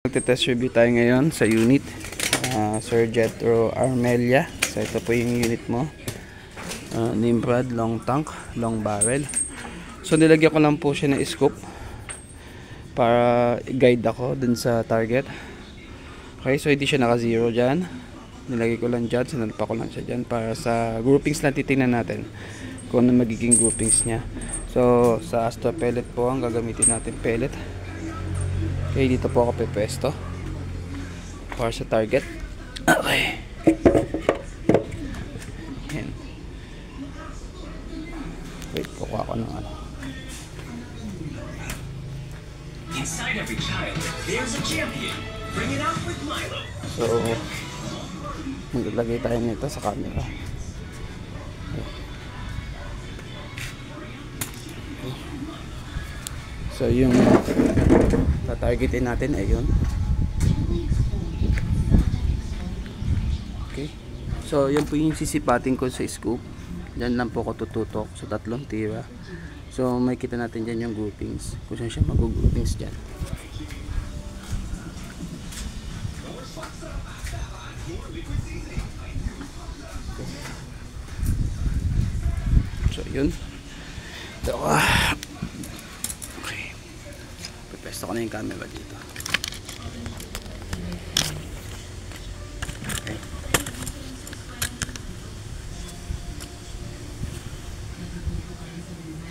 Magte-test review tayo ngayon sa unit Sir Jethro Armelia. So ito po yung unit mo, Nimrod long tank, long barrel. So nilagyan ko lang po siya ng scope para guide ako dun sa target. Okay, so hindi siya naka zero dyan. Nilagay ko lang dyan, sinalpa ko lang siya dyan para sa groupings lang titingnan natin kung ano magiging groupings nya. So sa Astra pellet po ang gagamitin natin, pellet. Okay, dito po ako pepesto para sa target. Okay. Yan. Wait, kukuha ko ng ano. Inside every child, there's a champion. Bring it out with Milo. So, maglalagay tayo nito sa camera. So, yung tatargetin natin ay yun. Okay. So, yan po yung sisipatin ko sa scope. Diyan lang po ako tututok sa tatlong tira. So, may kita natin dyan yung groupings. Kung saan siya mag-groupings dyan. So, yun. Ito okay. Pepesto ko na yung camera dito. Okay.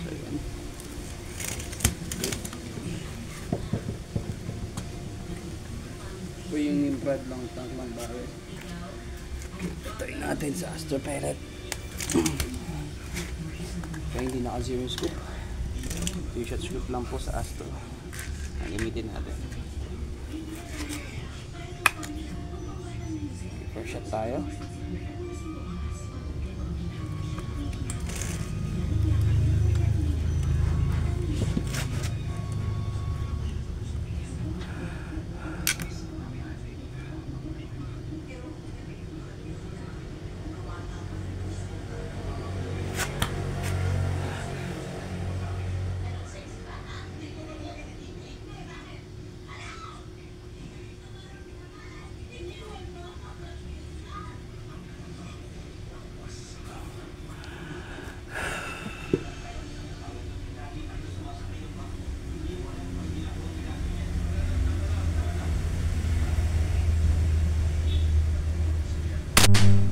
So, yun. Ito yung Nimrod long tank ng barrel. Patayin natin sa Astra pellet. Kaya hindi naka zero scoop. 2-shot scoop lang po sa Astro ang gamitin natin. First shot tayo.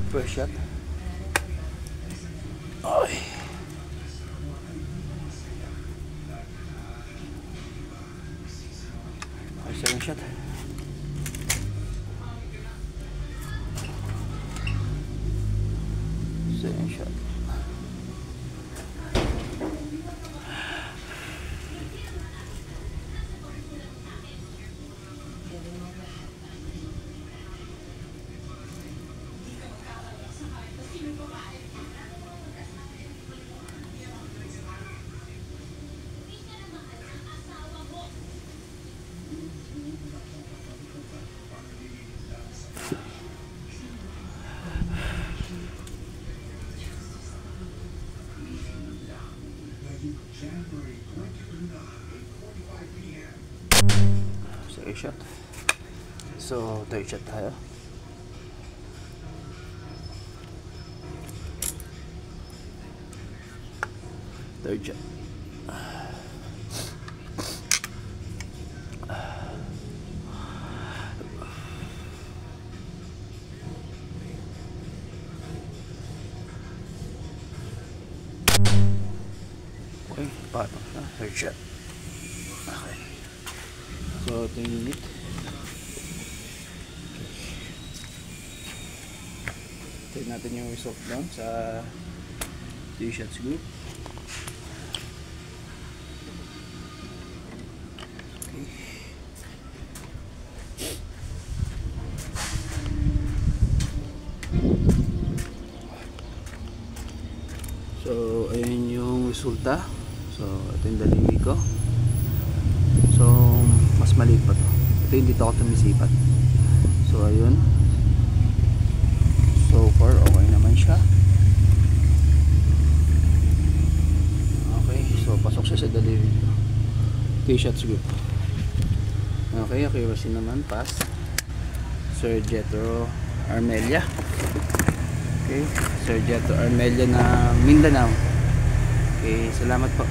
First shot. Ay. Second shot. Second shot. Second shot. So, third shot tayo. Third shot. Okay, patong siya. Third shot. Okay. So, ito yung unit. Tignan natin yung result doon sa 3 shots group. Okay. So, ayun yung resulta. So, ito yung daliwi ko. So, mas maliit pa to. Ito yung dito ako tumisipat. So, ayun. So far, okay naman siya. Okay, so pasok siya sa delivery. 3 shots group. Okay, accuracy naman, pass. Sir Jetro Armelia. Okay, Sir Jetro Armelia na Mindanao. Okay, salamat po.